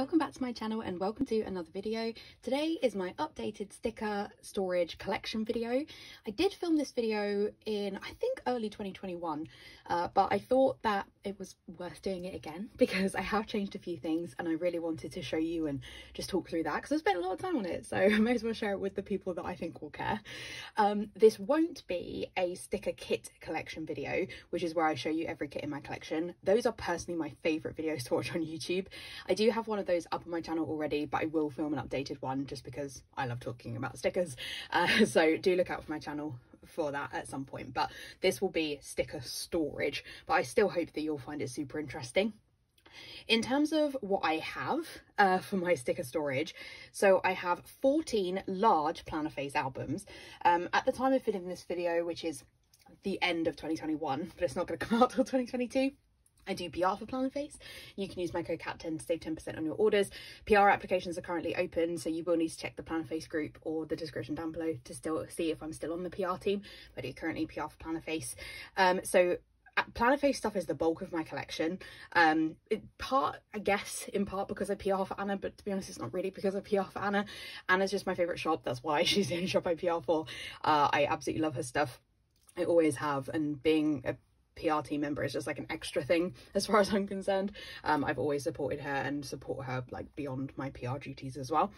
welcome back to my channel and welcome to another video. Today is my updated sticker storage collection video. I did film this video in I think early 2021, but I thought that it was worth doing it again because I have changed a few things and I really wanted to show you and just talk through that because I spent a lot of time on it, so I may as well share it with the people that I think will care. This won't be a sticker kit collection video, which is where I show you every kit in my collection. Those are personally my favourite videos to watch on YouTube. I do have one of those up on my channel already, but I will film an updated one just because I love talking about stickers. So do look out for my channel for that at some point, but this will be sticker storage, but I still hope that you'll find it super interesting. In terms of what I have for my sticker storage, so I have 14 large planner face albums. At the time of filming this video, which is the end of 2021, but it's not going to come out till 2022, I do PR for Planner Face. You can use my code CAT10 to save 10% on your orders. PR applications are currently open, so you will need to check the Planner Face group or the description down below to still see if I'm still on the PR team. But I do currently PR for Planner Face. So Planner Face stuff is the bulk of my collection. In part because I PR for Anna, but to be honest, it's not really because I PR for Anna. Anna's just my favourite shop. That's why she's the only shop I PR for. I absolutely love her stuff. I always have, and being a PR team member is just like an extra thing as far as I'm concerned. I've always supported her and support her like beyond my PR duties as well.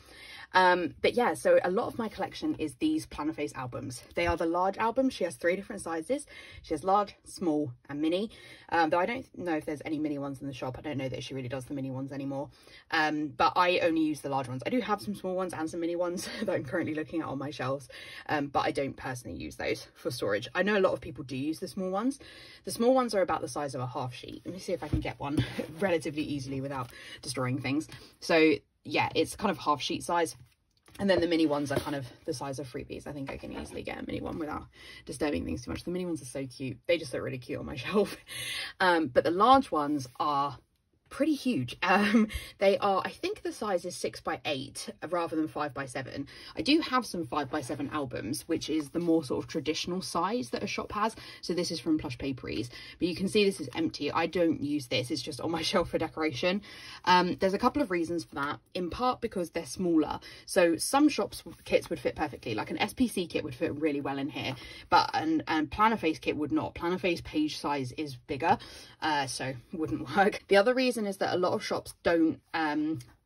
But yeah, so a lot of my collection is these Planner Face albums. They are the large albums. She has 3 different sizes. She has large, small and mini, though I don't know if there's any mini ones in the shop. I don't know that she really does the mini ones anymore, but I only use the large ones. I do have some small ones and some mini ones that I'm currently looking at on my shelves, but I don't personally use those for storage. I know a lot of people do use the small ones. The small ones are about the size of a half sheet. Let me see if I can get one relatively easily without destroying things. So yeah, it's kind of half sheet size. And then the mini ones are kind of the size of freebies. I think I can easily get a mini one without disturbing things too much. The mini ones are so cute. They just look really cute on my shelf. But the large ones are pretty huge. They are, I think the size is 6x8 rather than 5x7. I do have some 5x7 albums, which is the more sort of traditional size that a shop has. So this is from Plush Paperies, but you can see this is empty. I don't use this, it's just on my shelf for decoration. There's a couple of reasons for that, in part because they're smaller. So some shops kits would fit perfectly, like an SPC kit would fit really well in here, but and Planner Face kit would not. Planner Face page size is bigger, so wouldn't work. The other reason is that a lot of shops don't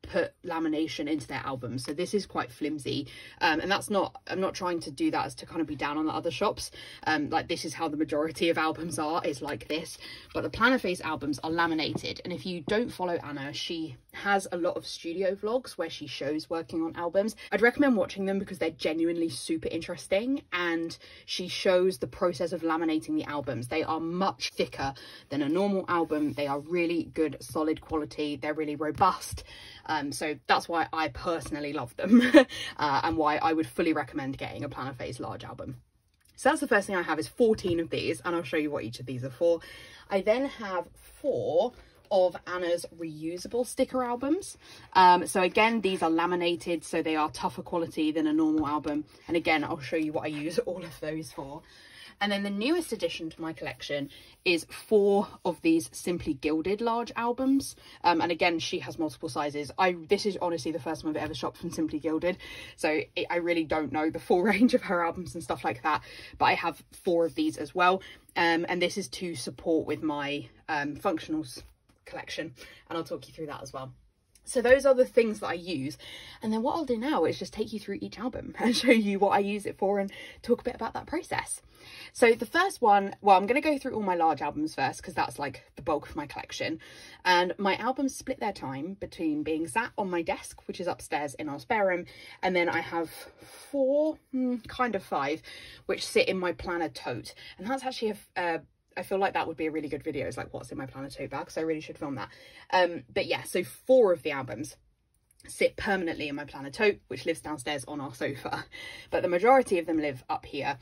put lamination into their albums, so this is quite flimsy, and that's not, I'm not trying to do that as to kind of be down on the other shops. Like, this is how the majority of albums are, is like this, but the Planner Face albums are laminated. And if you don't follow Anna, she has a lot of studio vlogs where she shows working on albums. I'd recommend watching them because they're genuinely super interesting, and she shows the process of laminating the albums. They are much thicker than a normal album. They are really good, solid quality. They're really robust. So that's why I personally love them and why I would fully recommend getting a Planner Face large album. So that's the first thing I have, is 14 of these, and I'll show you what each of these are for. I then have 4 of Anna's reusable sticker albums. So again, these are laminated, so they are tougher quality than a normal album. And again, I'll show you what I use all of those for. And then the newest addition to my collection is 4 of these Simply Gilded large albums. And again, she has multiple sizes. This is honestly the first time I've ever shopped from Simply Gilded, so I really don't know the full range of her albums and stuff like that. But I have 4 of these as well. And this is to support with my functionals collection, and I'll talk you through that as well. So those are the things that I use, and then what I'll do now is just take you through each album and show you what I use it for and talk a bit about that process. So the first one, well, I'm going to go through all my large albums first because that's like the bulk of my collection, and my albums split their time between being sat on my desk, which is upstairs in our spare room, and then I have 4, kind of 5, which sit in my planner tote, and that's actually I feel like that would be a really good video, is like what's in my planner tote bag, so I really should film that. But yeah, so 4 of the albums sit permanently in my planner tote, which lives downstairs on our sofa, but the majority of them live up here.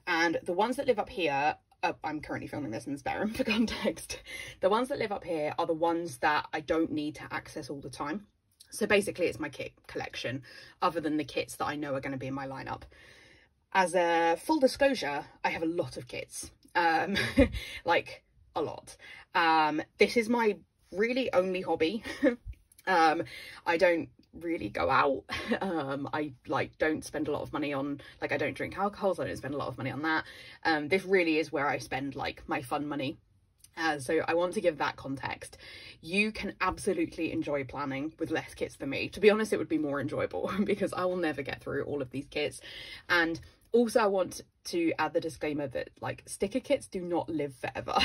And the ones that live up here, I'm currently filming this in the spare room for context, the ones that live up here are the ones that I don't need to access all the time. So basically it's my kit collection, other than the kits that I know are going to be in my lineup. As a full disclosure, I have a lot of kits. Like a lot. This is my really only hobby. I don't really go out. I like don't spend a lot of money on, like, I don't drink alcohol, so I don't spend a lot of money on that. This really is where I spend like my fun money. So I want to give that context. You can absolutely enjoy planning with less kits than me. To be honest, it would be more enjoyable because I will never get through all of these kits. And also I want to add the disclaimer that like sticker kits do not live forever.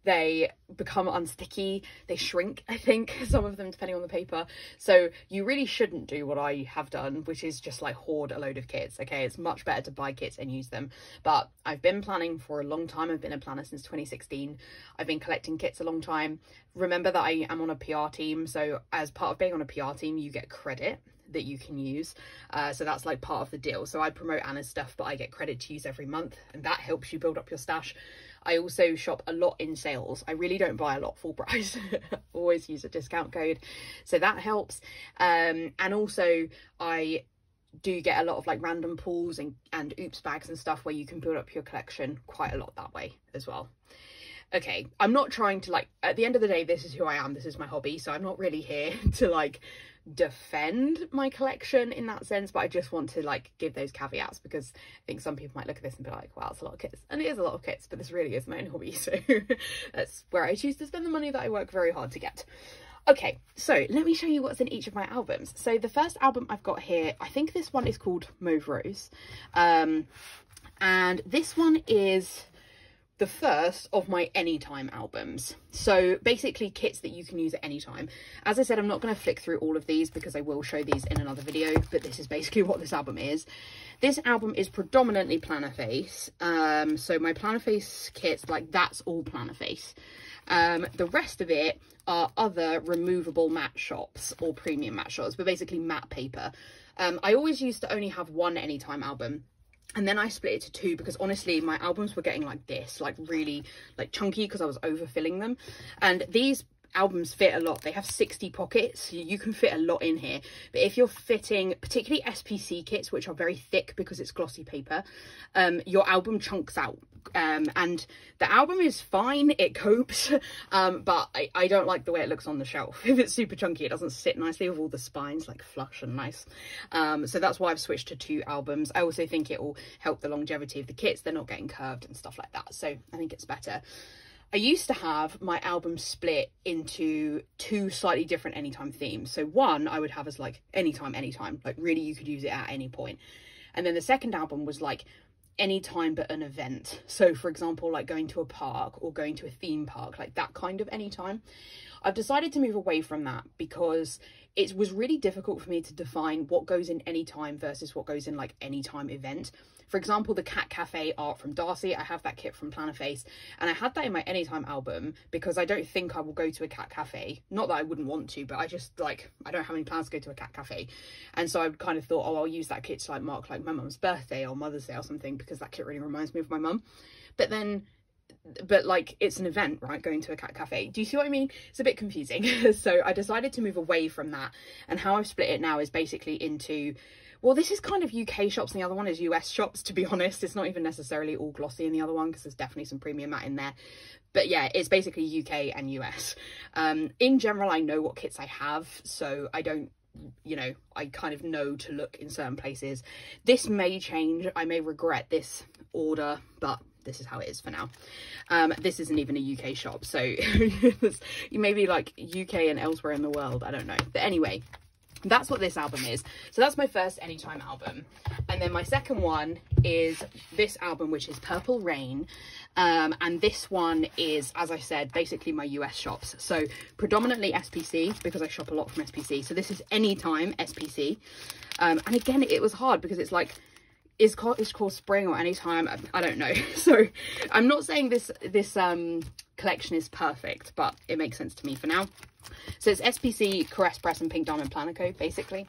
They become unsticky, they shrink, I think, some of them depending on the paper. So you really shouldn't do what I have done, which is just like hoard a load of kits. Okay, it's much better to buy kits and use them. But I've been planning for a long time. I've been a planner since 2016. I've been collecting kits a long time. Remember that I am on a PR team, so as part of being on a PR team you get credit that you can use, so that's like part of the deal. So I promote Anna's stuff, but I get credit to use every month, and that helps you build up your stash. I also shop a lot in sales. I really don't buy a lot full price. Always use a discount code, so that helps. And also I do get a lot of like random pulls and oops bags and stuff where you can build up your collection quite a lot that way as well. Okay, I'm not trying to, like, at the end of the day, this is who I am, this is my hobby, so I'm not really here to like defend my collection in that sense, but I just want to like give those caveats because I think some people might look at this and be like, wow, it's a lot of kits, and it is a lot of kits, but this really is my own hobby, so that's where I choose to spend the money that I work very hard to get. Okay, so let me show you what's in each of my albums. So the first album I've got here, I think this one is called Mauve Rose, and this one is the first of my anytime albums. So basically kits that you can use at any time. As I said, I'm not going to flick through all of these because I will show these in another video, but this is basically what this album is. This album is predominantly planner face. So my planner face kits, like that's all planner face. The rest of it are other removable matte shops or premium matte shops, but basically matte paper. I always used to only have one anytime album, and then I split it to two because honestly my albums were getting like this, like really like chunky because I was overfilling them. And these albums fit a lot. They have 60 pockets, so you can fit a lot in here. But if you're fitting particularly SPC kits, which are very thick because it's glossy paper, your album chunks out. And the album is fine, it copes, but I don't like the way it looks on the shelf. If it's super chunky, it doesn't sit nicely with all the spines like flush and nice. So that's why I've switched to two albums. I also think it will help the longevity of the kits. They're not getting curved and stuff like that, so I think it's better. I used to have my album split into two slightly different anytime themes. So one I would have as like anytime, like really you could use it at any point. And then the second album was like anytime but an event. So for example, like going to a park or going to a theme park, like that kind of anytime. I've decided to move away from that because it was really difficult for me to define what goes in anytime versus what goes in like anytime event. For example, the Cat Cafe art from Darcy, I have that kit from Plannerface, and I had that in my anytime album because I don't think I will go to a cat cafe. Not that I wouldn't want to, but I just like, I don't have any plans to go to a cat cafe. And so I kind of thought, oh, I'll use that kit to like mark like my mum's birthday or Mother's Day or something because that kit really reminds me of my mum. But like it's an event, right, going to a cat cafe. Do you see what I mean? It's a bit confusing. So I decided to move away from that, and how I've split it now is basically into, well, this is kind of UK shops and the other one is US shops, to be honest. It's not even necessarily all glossy in the other one because there's definitely some premium matte in there. But yeah, it's basically UK and US. In general, I know what kits I have, so I don't, you know, I kind of know to look in certain places. This may change. I may regret this order, but this is how it is for now. This isn't even a UK shop, so you may be like UK and elsewhere in the world, I don't know. But anyway, that's what this album is. So that's my first anytime album, and then my second one is this album, which is Purple Rain, and this one is, as I said, basically my US shops. So predominantly SPC because I shop a lot from SPC. So this is anytime SPC, and again it was hard because it's like, it's called spring or anytime, I don't know. So I'm not saying this collection is perfect, but it makes sense to me for now. So it's SPC, Caress Press and Pink Diamond Planner Code basically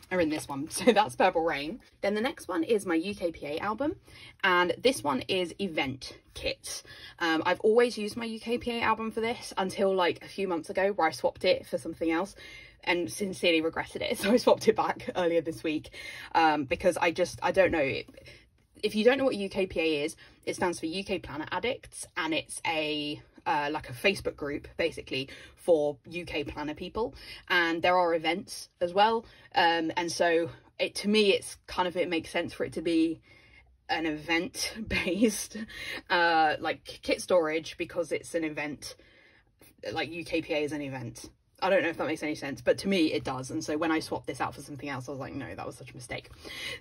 are in this one. So that's Purple Rain. Then the next one is my UKPA album, and this one is event kits. I've always used my UKPA album for this until like a few months ago where I swapped it for something else and sincerely regretted it. So I swapped it back earlier this week because I don't know. If you don't know what UKPA is, it stands for UK Planner Addicts, and it's a like a Facebook group basically for UK planner people, and there are events as well, and so to me it's kind of, it makes sense for it to be an event based like kit storage, because it's an event, like UKPA is an event. I don't know if that makes any sense, but to me it does. And so when I swapped this out for something else, I was like, no, that was such a mistake.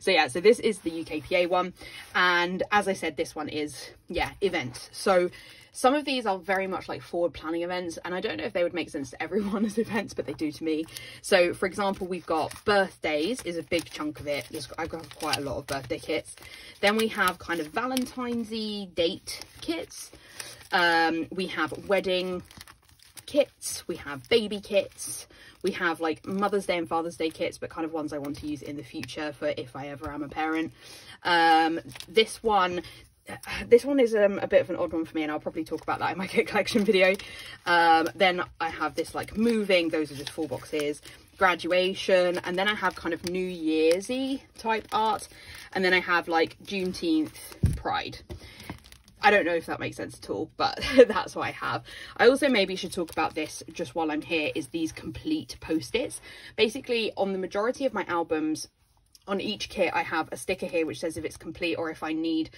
So yeah, so this is the UKPA one, and as I said, this one is, yeah, event. So some of these are very much like forward planning events, and I don't know if they would make sense to everyone as events, but they do to me. So for example, we've got birthdays is a big chunk of it. I've got quite a lot of birthday kits. Then we have kind of Valentine's-y date kits. We have wedding kits, we have baby kits, we have like Mother's Day and Father's Day kits, but kind of ones I want to use in the future for if I ever am a parent. This one is a bit of an odd one for me, and I'll probably talk about that in my kit collection video. Then I have this like moving, those are just full boxes, graduation, and then I have kind of New Year's-y type art, and then I have like Juneteenth Pride. I don't know if that makes sense at all, but that's what I have. I also maybe should talk about this just while I'm here, is these complete post-its. Basically, on the majority of my albums, on each kit, I have a sticker here which says if it's complete or if I need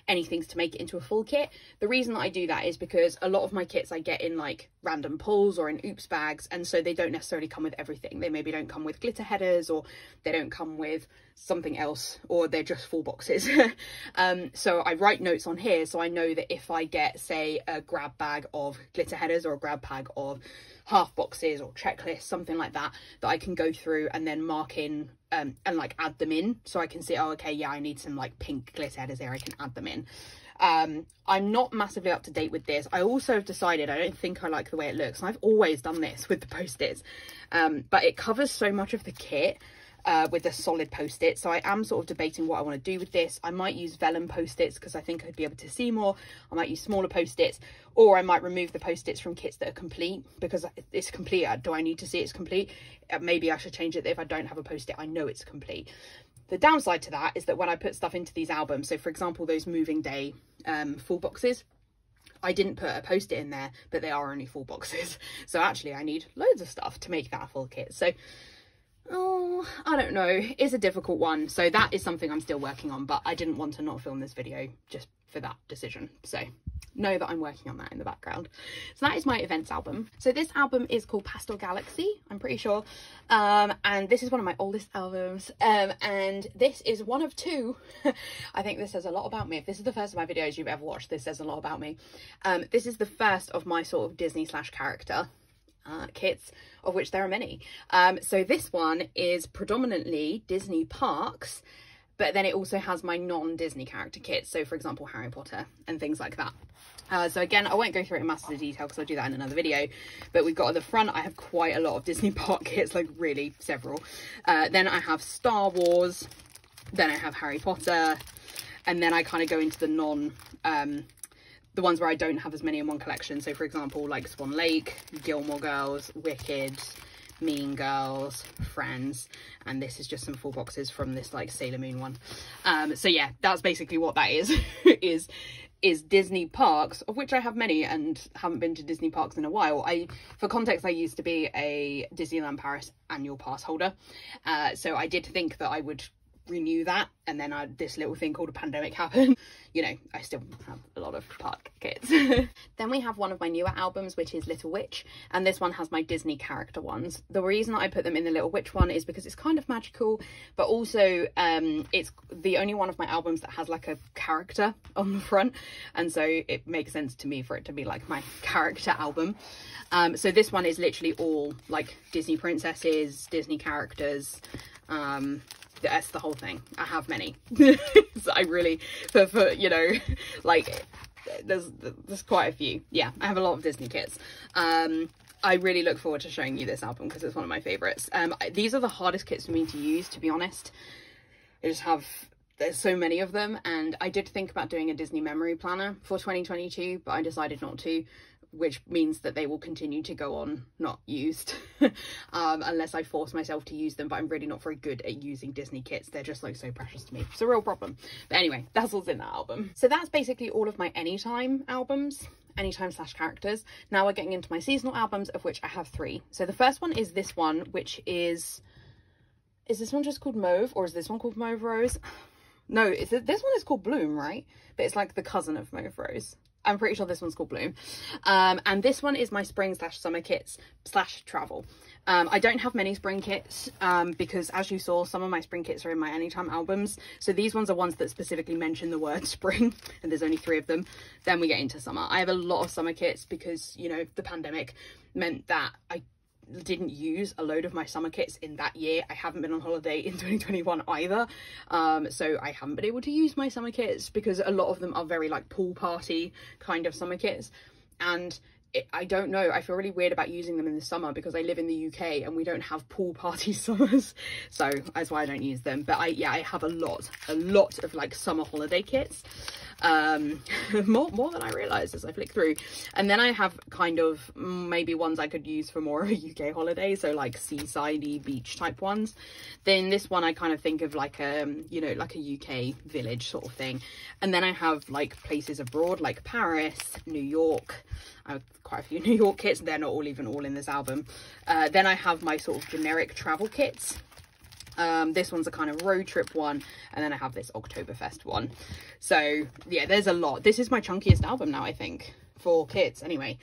anything to make it into a full kit. The reason that I do that is because a lot of my kits I get in like random pulls or in oops bags, and so they don't necessarily come with everything. They maybe don't come with glitter headers, or they don't come with something else, or they're just full boxes. So I write notes on here so I know that if I get, say, a grab bag of glitter headers or a grab bag of half boxes or checklists, something like that, that I can go through and then mark in and like add them in, so I can see, oh okay, yeah, I need some like pink glitter headers here, I can add them in. I'm not massively up to date with this. I also have decided I don't think I like the way it looks, and I've always done this with the post-its, but it covers so much of the kit with the solid post-it, so I am sort of debating what I want to do with this. I might use vellum post-its because I think I'd be able to see more. I might use smaller post-its, or I might remove the post-its from kits that are complete, because it's complete. Do I need to see it's complete? Maybe I should change it that if I don't have a post-it, I know it's complete. The downside to that is that when I put stuff into these albums, so for example those moving day full boxes, I didn't put a post-it in there, but they are only full boxes, so actually I need loads of stuff to make that a full kit. So oh, I don't know, it's a difficult one. So that is something I'm still working on, but I didn't want to not film this video just for that decision, so know that I'm working on that in the background. So that is my events album. So this album is called Pastel Galaxy, I'm pretty sure, and this is one of my oldest albums, and this is one of two. I think this says a lot about me. If this is the first of my videos you've ever watched, this says a lot about me. This is the first of my sort of Disney / character kits, of which there are many. So this one is predominantly Disney parks, but then it also has my non-Disney character kits, so for example Harry Potter and things like that. So again, I won't go through it in massive detail because I'll do that in another video, but we've got at the front, I have quite a lot of Disney park kits, like really several. Then I have Star Wars, then I have Harry Potter, and then I kind of go into the the ones where I don't have as many in one collection. So for example, like Swan Lake, Gilmore Girls, Wicked, Mean Girls, Friends, and this is just some full boxes from this like Sailor Moon one. So yeah, that's basically what that is, is Disney parks, of which I have many and haven't been to Disney parks in a while. For context, I used to be a Disneyland Paris annual pass holder, so I did think that I would renew that, and then this little thing called a pandemic happened. You know, I still have a lot of park kits. Then we have one of my newer albums, which is Little Witch, and this one has my Disney character ones. The reason that I put them in the Little Witch one is because it's kind of magical, but also it's the only one of my albums that has like a character on the front, and so it makes sense to me for it to be like my character album. So this one is literally all like Disney princesses, Disney characters, that's the whole thing. I have many. So I really, for you know, like there's quite a few. Yeah, I have a lot of Disney kits. I really look forward to showing you this album because it's one of my favorites. These are the hardest kits for me to use, to be honest. There's so many of them, and I did think about doing a Disney memory planner for 2022, but I decided not to. which means that they will continue to go on not used unless I force myself to use them. But I'm really not very good at using Disney kits. They're just like so precious to me. It's a real problem. But anyway, that's what's in that album. So that's basically all of my Anytime albums, Anytime / characters. Now we're getting into my seasonal albums, of which I have 3. So the first one is this one, which is this one just called Mauve, or is this one called Mauve Rose? No, this one is called Bloom, right? But it's like the cousin of Mauve Rose. I'm pretty sure this one's called Bloom. And this one is my spring / summer kits / travel. I don't have many spring kits because, as you saw, some of my spring kits are in my Anytime albums. So these ones are ones that specifically mention the word spring, and there's only 3 of them. Then we get into summer. I have a lot of summer kits because, you know, the pandemic meant that I didn't use a load of my summer kits in that year. I haven't been on holiday in 2021 either, so I haven't been able to use my summer kits because a lot of them are very like pool party kind of summer kits, and I don't know, I feel really weird about using them in the summer because I live in the UK and we don't have pool party summers, so that's why I don't use them. But I have a lot of like summer holiday kits, more than I realized as I flick through. And then I have kind of maybe ones I could use for more of a UK holiday, so like seaside-y beach type ones. Then this one I kind of think of like you know, like a UK village sort of thing. And then I have like places abroad like Paris, New York. I have quite a few New York kits. They're not all in this album. Then I have my sort of generic travel kits. This one's a kind of road trip one, and then I have this Oktoberfest one. So yeah, there's a lot. This is my chunkiest album now, I think, for kits anyway,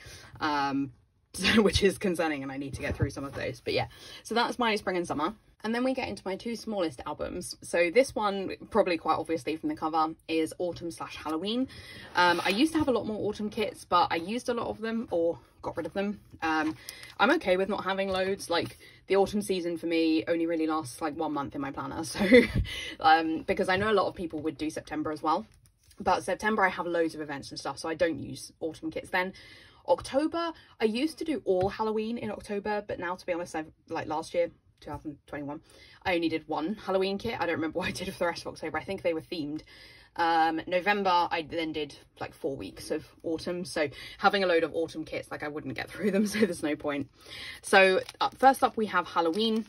which is concerning, and I need to get through some of those. But yeah, so that's my spring and summer. And then we get into my 2 smallest albums. So this one, probably quite obviously from the cover, is autumn / Halloween. I used to have a lot more autumn kits, but I used a lot of them or got rid of them. I'm okay with not having loads. Like, the autumn season for me only really lasts like 1 month in my planner. So because I know a lot of people would do September as well, but September I have loads of events and stuff, so I don't use autumn kits then. October, I used to do all Halloween in October, but now, to be honest, I've like last year, 2021, I only did 1 Halloween kit. I don't remember what I did for the rest of October. I think they were themed. November, I then did like 4 weeks of autumn, so having a load of autumn kits, like, I wouldn't get through them, so there's no point. So first up we have Halloween.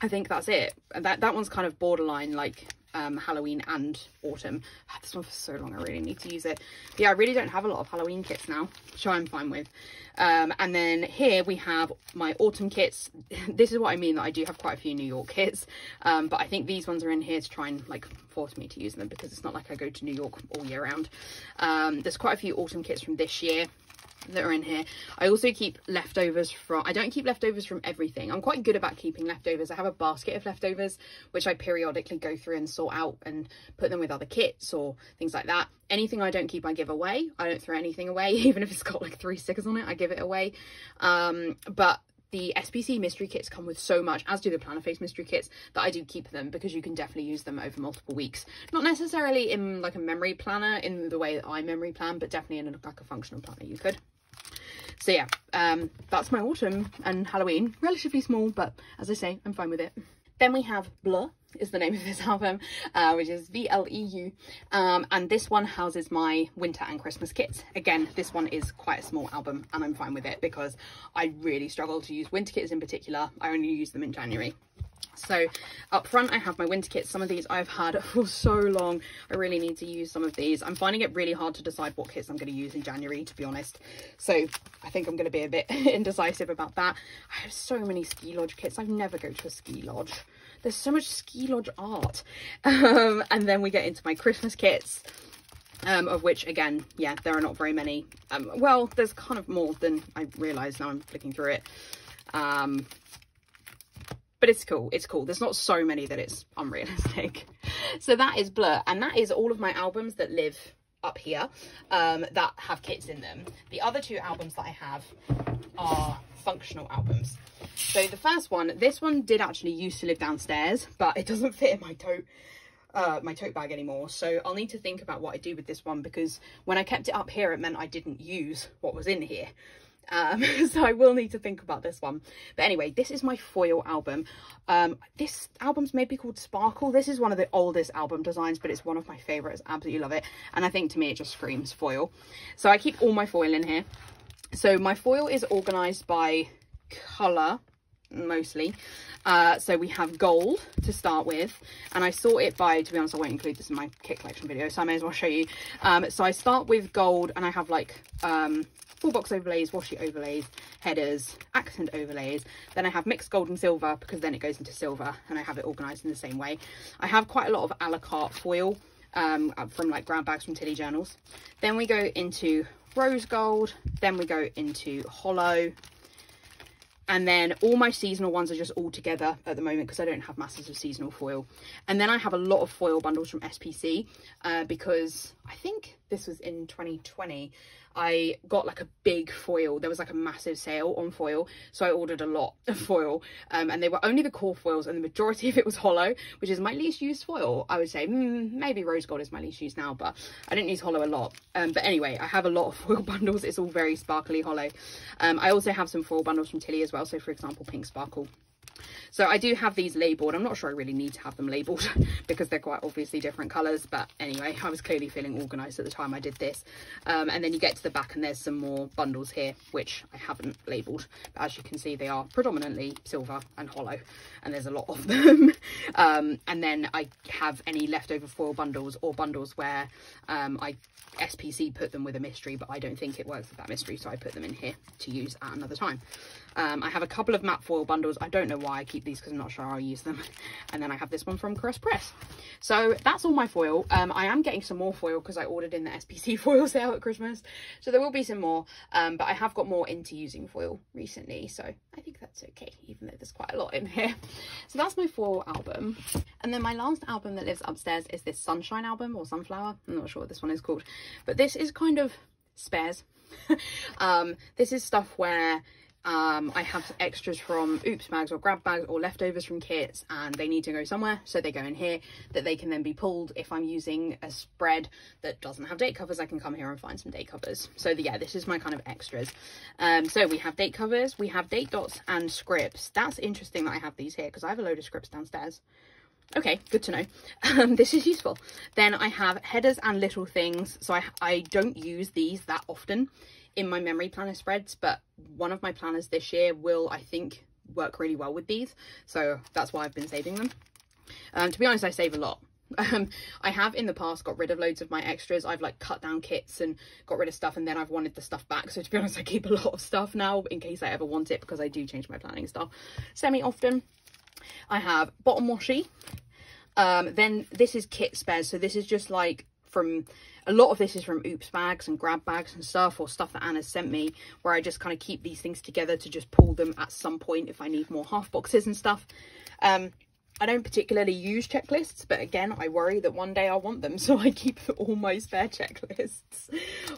I think that's it. That one's kind of borderline like Halloween and autumn. I had this one for so long, I really need to use it. But yeah, I really don't have a lot of Halloween kits now, which I'm fine with. And then here we have my autumn kits. This is what I mean, that I do have quite a few New York kits, but I think these ones are in here to try and like force me to use them, because it's not like I go to New York all year round. There's quite a few autumn kits from this year that are in here. I also keep leftovers from, I don't keep leftovers from everything. I'm quite good about keeping leftovers. I have a basket of leftovers which I periodically go through and sort out and put them with other kits or things like that. Anything I don't keep, I give away. I don't throw anything away, even if it's got like 3 stickers on it, I give it away. But the SPC mystery kits come with so much, as do the Plannerface mystery kits, that I do keep them, because you can definitely use them over multiple weeks. Not necessarily in like a memory planner in the way that I memory plan, but definitely in like a functional planner you could. So yeah, that's my autumn and Halloween. Relatively small, but as I say, I'm fine with it. Then we have Bleu, is the name of this album, which is VLEU. And this one houses my winter and Christmas kits. Again, this one is quite a small album, and I'm fine with it because I really struggle to use winter kits in particular. I only use them in January. So up front I have my winter kits. Some of these I've had for so long. I really need to use some of these. I'm finding it really hard to decide what kits I'm going to use in January, to be honest. So I think I'm going to be a bit indecisive about that. I have so many ski lodge kits. I never go to a ski lodge. There's so much ski lodge art. And then we get into my Christmas kits. Of which, again, yeah, there are not very many. Well, there's kind of more than I realise now I'm flicking through it. But it's cool, it's cool. There's not so many that it's unrealistic. So that is Bleu, and that is all of my albums that live up here, that have kits in them. The other 2 albums that I have are functional albums. So the first one, this one did actually used to live downstairs, but it doesn't fit in my tote bag anymore. So I'll need to think about what I do with this one, because when I kept it up here, it meant I didn't use what was in here. So I will need to think about this one. But anyway, this is my foil album. This album's maybe called Sparkle. This is one of the oldest album designs, but it's one of my favorites. Absolutely love it. And I think to me it just screams foil. So I keep all my foil in here. So my foil is organised by colour, mostly. So we have gold to start with, and I sort it by, to be honest, I won't include this in my kit collection video, so I may as well show you. So I start with gold, and I have like full box overlays, washi overlays, headers, accent overlays. Then I have mixed gold and silver, because then it goes into silver, and I have it organised in the same way. I have quite a lot of a la carte foil from like grab bags from Tilly Journals. Then we go into rose gold, then we go into hollow, and then all my seasonal ones are just all together at the moment because I don't have masses of seasonal foil. And then I have a lot of foil bundles from SPC because I think this was in 2020. I got like a big foil. There was like a massive sale on foil, so I ordered a lot of foil, and they were only the core foils, and the majority of it was hollow, which is my least used foil. I would say maybe rose gold is my least used now, but I didn't use hollow a lot. But anyway, I have a lot of foil bundles. It's all very sparkly hollow. I also have some foil bundles from Tilly as well, so for example pink sparkle. So I do have these labelled. I'm not sure I really need to have them labelled because they're quite obviously different colours. But anyway, I was clearly feeling organised at the time I did this. And then you get to the back and there's some more bundles here, which I haven't labelled. But as you can see, they are predominantly silver and hollow. And there's a lot of them. And then I have any leftover foil bundles or bundles where I SPC put them with a mystery, but I don't think it works with that mystery. So I put them in here to use at another time. I have a couple of matte foil bundles. I don't know why I keep these because I'm not sure I'll use them. And then I have this one from Caress Press. So that's all my foil. I am getting some more foil because I ordered in the SPC foil sale at Christmas. So there will be some more, but I have got more into using foil recently. So I think that's okay, even though there's quite a lot in here. So that's my foil album. And then my last album that lives upstairs is this Sunshine album or Sunflower. I'm not sure what this one is called, but this is kind of spares. This is stuff where I have extras from oops bags or grab bags or leftovers from kits, and they need to go somewhere, so they go in here that they can then be pulled. If I'm using a spread that doesn't have date covers, I can come here and find some date covers. So yeah, this is my kind of extras. So we have date covers, we have date dots and scripts. That's interesting that I have these here because I have a load of scripts downstairs. Okay, good to know. This is useful. Then I have headers and little things. So I don't use these that often in my memory planner spreads, but one of my planners this year will, I think, work really well with these. So that's why I've been saving them. To be honest, I save a lot. I have in the past got rid of loads of my extras. I've like cut down kits and got rid of stuff, and then I've wanted the stuff back. So to be honest, I keep a lot of stuff now in case I ever want it, because I do change my planning stuff semi-often. I have bottom washi. Then this is kit spares. So this is just like from, a lot of this is from oops bags and grab bags and stuff, or stuff that Anna's sent me, where I just kind of keep these things together to just pull them at some point if I need more half boxes and stuff. I don't particularly use checklists, but again, I worry that one day I'll want them, so I keep all my spare checklists,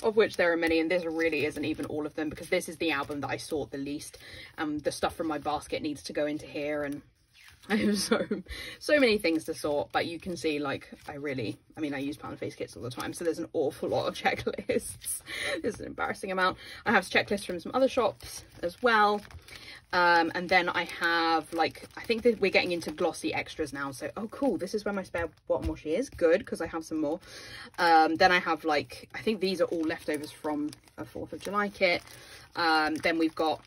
of which there are many, and this really isn't even all of them, because this is the album that I sort the least. The stuff from my basket needs to go into here, and I have so many things to sort. But you can see, like, I use Planner Face kits all the time, so there's an awful lot of checklists. This is an embarrassing amount. I have checklists from some other shops as well. And then I have, like, I think that we're getting into glossy extras now. So, oh, cool. This is where my spare bottom washi is. Good, because I have some more. Then I have, like, I think these are all leftovers from a 4th of July kit. Then we've got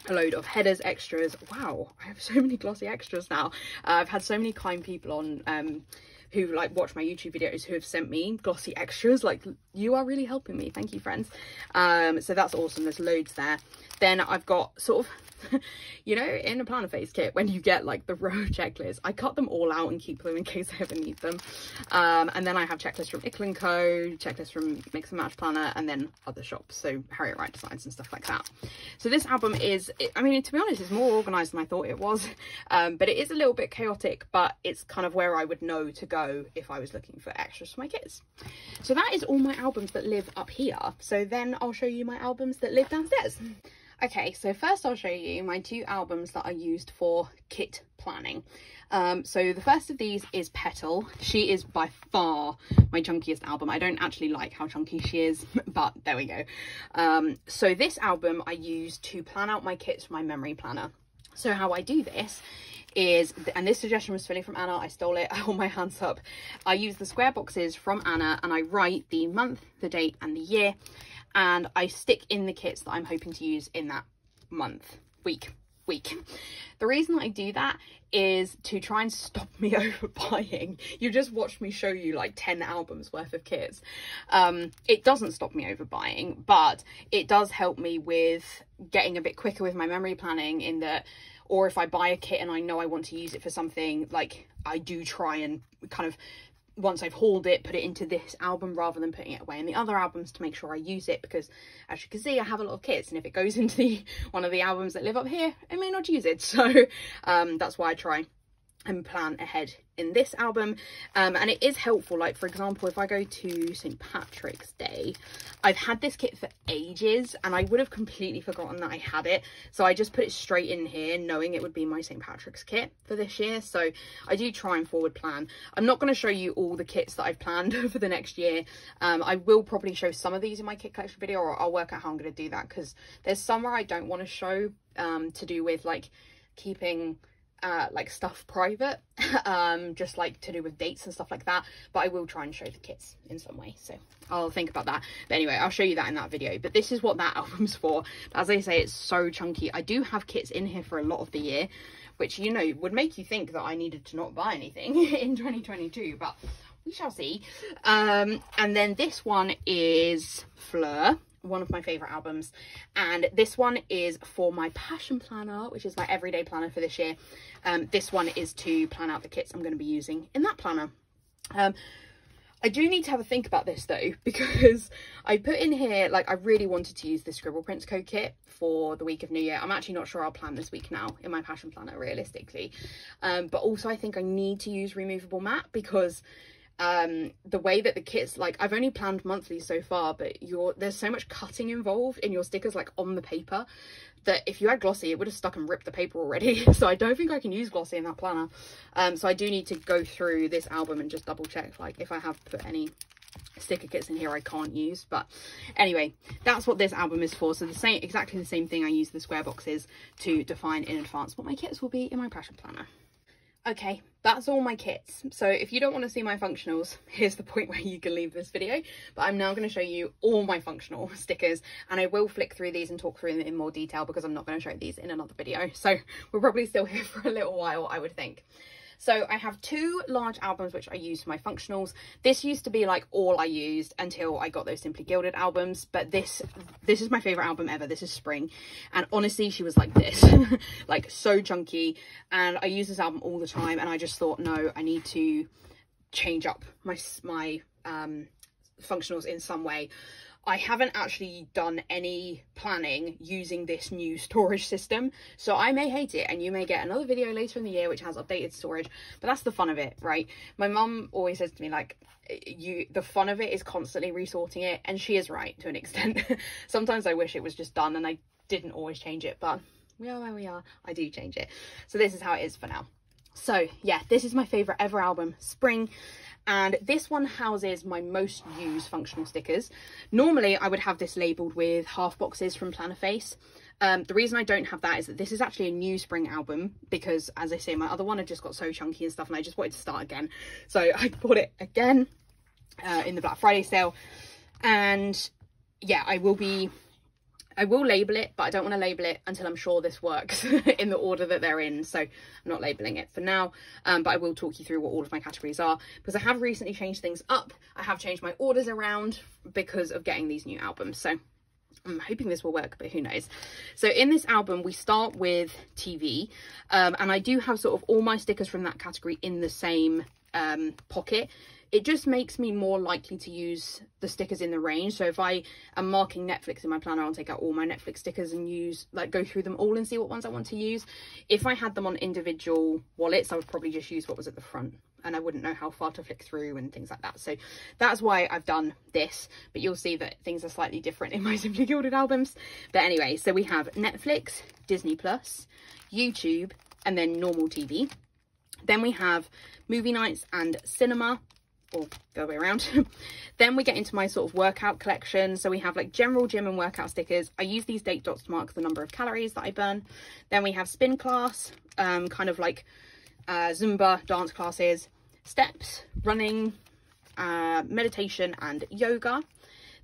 a load of headers extras. Wow, I have so many glossy extras now. I've had so many kind people on who like watch my YouTube videos who have sent me glossy extras. Like, you are really helping me. Thank you, friends. So that's awesome. There's loads there. Then I've got sort of, you know, in a Planner Face kit, when you get like the row checklist, I cut them all out and keep them in case I ever need them. And then I have checklists from Ickle & Co, checklists from Mix and Match Planner, and then other shops, so Harriet Wright Designs and stuff like that. So this album is, I mean, to be honest, it's more organised than I thought it was, but it is a little bit chaotic, but it's kind of where I would know to go if I was looking for extras for my kits. So that is all my albums that live up here. So then I'll show you my albums that live downstairs. Okay, so first I'll show you my 2 albums that I used for kit planning. So the first of these is Petal. She is by far my chunkiest album. I don't actually like how chunky she is, but there we go. So this album I use to plan out my kits for my memory planner. So how I do this is, and this suggestion was fully from Anna, I stole it, I hold my hands up. I use the square boxes from Anna and I write the month, the date and the year. and I stick in the kits that I'm hoping to use in that week. The reason I do that is to try and stop me overbuying. You just watched me show you like 10 albums worth of kits. It doesn't stop me overbuying, but it does help me with getting a bit quicker with my memory planning, in that, or if I buy a kit and I know I want to use it for something, like I do try and kind of, once I've hauled it, put it into this album rather than putting it away in the other albums to make sure I use it, because as you can see, I have a lot of kits, and if it goes into one of the albums that live up here, I may not use it. So that's why I try and plan ahead in this album. And it is helpful, like for example, if I go to St. Patrick's Day, I've had this kit for ages and I would have completely forgotten that I had it, so I just put it straight in here knowing it would be my St. Patrick's kit for this year. So I do try and forward plan. I'm not going to show you all the kits that I've planned for the next year. I will probably show some of these in my kit collection video, or I'll work out how I'm going to do that, because there's some where I don't want to show to do with like keeping like stuff private, just like to do with dates and stuff like that, but I will try and show the kits in some way, so I'll think about that. But anyway, I'll show you that in that video. But this is what that album's for. As I say, it's so chunky. I do have kits in here for a lot of the year, which, you know, would make you think that I needed to not buy anything in 2022, but we shall see. And then this one is Fleur, one of my favorite albums, and this one is for my passion planner, which is my everyday planner for this year. This one is to plan out the kits I'm going to be using in that planner. I do need to have a think about this though, because I put in here, like, I really wanted to use the Scribble Prints Co kit for the week of New Year. I'm actually not sure I'll plan this week now in my passion planner, realistically. But also I think I need to use removable mat, because the way that the kits, like, I've only planned monthly so far, but there's so much cutting involved in your stickers, like on the paper, that if you had glossy, it would have stuck and ripped the paper already. So I don't think I can use glossy in that planner. So I do need to go through this album and just double check, like, if I have put any sticker kits in here I can't use. But anyway, that's what this album is for. So exactly the same thing. I use the square boxes to define in advance what my kits will be in my passion planner. Okay, that's all my kits. So if you don't want to see my functionals, here's the point where you can leave this video. But I'm now going to show you all my functional stickers, and I will flick through these and talk through them in more detail, because I'm not going to show these in another video. So we're probably still here for a little while, I would think. So I have two large albums which I use for my functionals. This used to be like all I used until I got those Simply Gilded albums, but this is my favorite album ever. This is Spring, and honestly, she was like this, like so chunky, and I use this album all the time, and I just thought, no, I need to change up my functionals in some way. I haven't actually done any planning using this new storage system, so I may hate it, and you may get another video later in the year which has updated storage, but that's the fun of it, right? My mum always says to me, like, the fun of it is constantly resorting it, and she is right to an extent. Sometimes I wish it was just done and I didn't always change it, but we are where we are. I do change it. So this is how it is for now. So yeah, this is my favorite ever album, Spring. And this one houses my most used functional stickers. Normally I would have this labelled with half boxes from Plannerface. The reason I don't have that is that this is actually a new Spring album, because as I say, my other one had just got so chunky and stuff, and I just wanted to start again. So I bought it again in the Black Friday sale. And yeah, I will label it, but I don't want to label it until I'm sure this works in the order that they're in. So I'm not labeling it for now, but I will talk you through what all of my categories are, because I have recently changed things up. I have changed my orders around because of getting these new albums. So I'm hoping this will work, but who knows. So in this album, we start with TV, and I do have sort of all my stickers from that category in the same pocket. It just makes me more likely to use the stickers in the range. So if I am marking Netflix in my planner, I'll take out all my Netflix stickers and go through them all and see what ones I want to use. If I had them on individual wallets, I would probably just use what was at the front, and I wouldn't know how far to flick through and things like that. So that's why I've done this, but you'll see that things are slightly different in my Simply Gilded albums. But anyway, so we have Netflix, Disney Plus, YouTube, and then normal TV. Then we have movie nights and cinema, or the other way around. Then we get into my sort of workout collection. So we have like general gym and workout stickers. I use these date dots to mark the number of calories that I burn. Then we have spin class, kind of like Zumba dance classes, steps, running, meditation and yoga.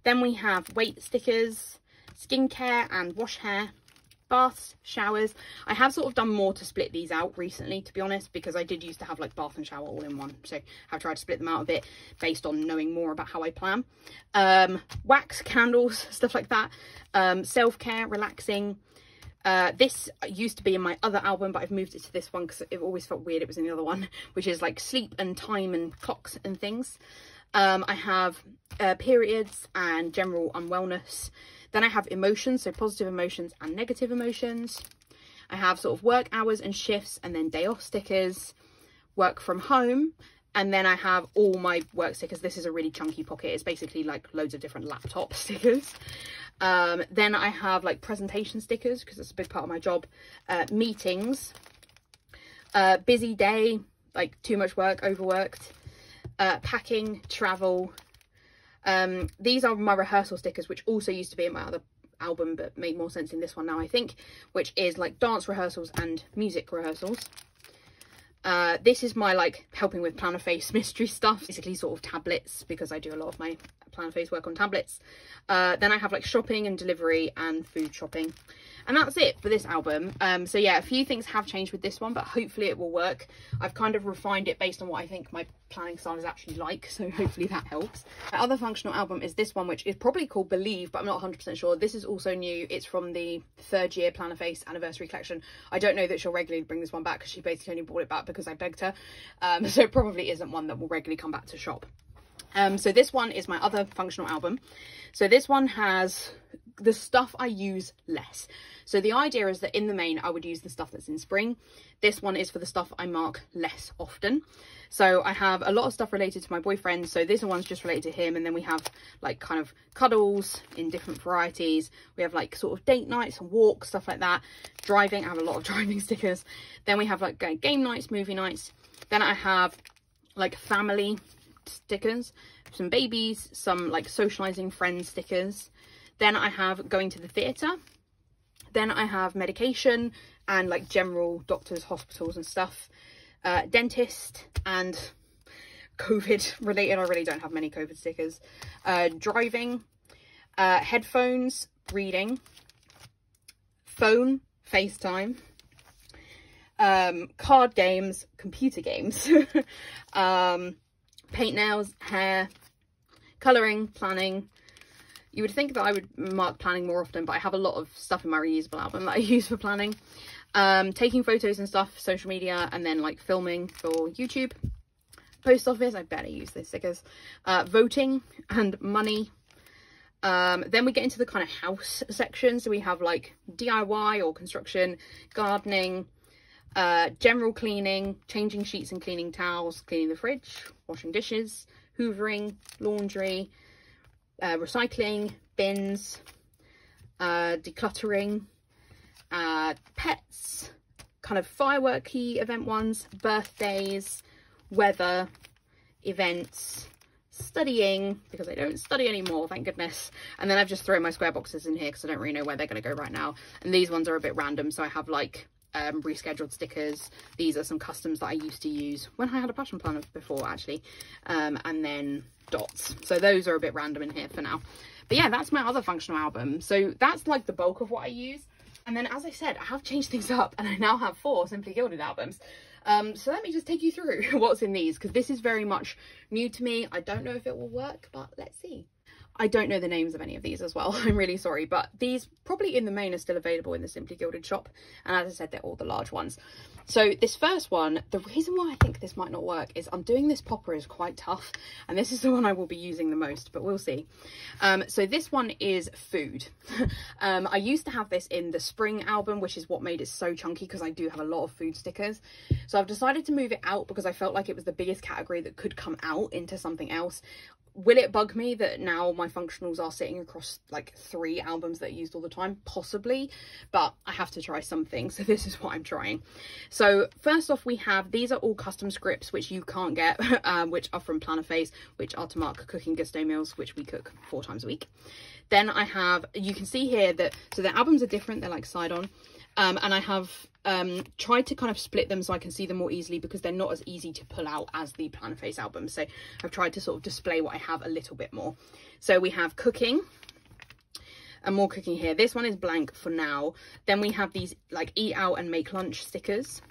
Then we have weight stickers, skincare and wash hair, baths, showers. I have sort of done more to split these out recently, to be honest, because I did used to have like bath and shower all in one, so I've tried to split them out a bit based on knowing more about how I plan. Wax, candles, stuff like that. Self-care, relaxing. This used to be in my other album, but I've moved it to this one because it always felt weird it was in the other one, which is like sleep and time and clocks and things. I have periods and general unwellness. Then I have emotions, so positive emotions and negative emotions. I have sort of work hours and shifts, and then day off stickers, work from home, and then I have all my work stickers. This is a really chunky pocket. It's basically like loads of different laptop stickers. Then I have like presentation stickers because it's a big part of my job. Meetings, busy day, like too much work, overworked, packing, travel. These are my rehearsal stickers, which also used to be in my other album but make more sense in this one now, I think, which is like dance rehearsals and music rehearsals. This is my like helping with Plannerface mystery stuff, basically sort of tablets, because I do a lot of my Plannerface work on tablets. Then I have like shopping and delivery and food shopping, and that's it for this album. So yeah, a few things have changed with this one, but hopefully it will work. I've kind of refined it based on what I think my planning style is actually like, so hopefully that helps. My other functional album is this one, which is probably called Believe, but I'm not 100% sure. This is also new. It's from the 3rd year Plannerface anniversary collection. I don't know that she'll regularly bring this one back because she basically only brought it back because I begged her. So it probably isn't one that will regularly come back to shop. So this one is my other functional album. So this one has the stuff I use less. So the idea is that in the main I would use the stuff that's in spring. This one is for the stuff I mark less often. So I have a lot of stuff related to my boyfriend, so this one's just related to him, and then we have like kind of cuddles in different varieties. We have like sort of date nights and walks, stuff like that. Driving, I have a lot of driving stickers. Then we have like game nights, movie nights. Then I have like family stickers, some babies, some like socializing friends stickers. Then I have going to the theatre. Then I have medication and like general doctors, hospitals and stuff. Dentist and COVID related. I really don't have many COVID stickers. Driving, headphones, reading, phone, FaceTime, card games, computer games, paint nails, hair, colouring, planning. You would think that I would mark planning more often, but I have a lot of stuff in my reusable album that I use for planning. Taking photos and stuff, social media, and then like filming for YouTube. Post office, I barely use those stickers. Voting and money. Then we get into the kind of house section. So we have like DIY or construction, gardening, general cleaning, changing sheets and cleaning towels, cleaning the fridge, washing dishes, hoovering, laundry, recycling, bins, decluttering, pets, kind of fireworky event ones, birthdays, weather, events, studying, because I don't study anymore, thank goodness. And then I've just thrown my square boxes in here because I don't really know where they're going to go right now. And these ones are a bit random, so I have like rescheduled stickers. These are some customs that I used to use when I had a passion planner before, actually. And then dots. So those are a bit random in here for now. But yeah, that's my other functional album. So that's like the bulk of what I use. And then, as I said, I have changed things up and I now have 4 Simply Gilded albums. So let me just take you through what's in these, because this is very much new to me. I don't know if it will work, but let's see. I don't know the names of any of these as well. I'm really sorry, but these probably in the main are still available in the Simply Gilded shop. And as I said, they're all the large ones. So this first one, the reason why I think this might not work is undoing this popper is quite tough. And this is the one I will be using the most, but we'll see. So this one is food. I used to have this in the spring album, which is what made it so chunky, because I do have a lot of food stickers. So I've decided to move it out because I felt like it was the biggest category that could come out into something else. Will it bug me that now my functionals are sitting across like 3 albums that are used all the time? Possibly, but I have to try something, so this is what I'm trying. So first off, we have, these are all custom scripts which you can't get, which are from Plannerface, which are to mark cooking gusto meals, which we cook 4 times a week. Then I have, you can see here that, so the albums are different, they're like side on, and I have tried to kind of split them so I can see them more easily, because they're not as easy to pull out as the Plannerface album. So I've tried to sort of display what I have a little bit more. So we have cooking, and more cooking here. This one is blank for now. Then we have these like eat out and make lunch stickers.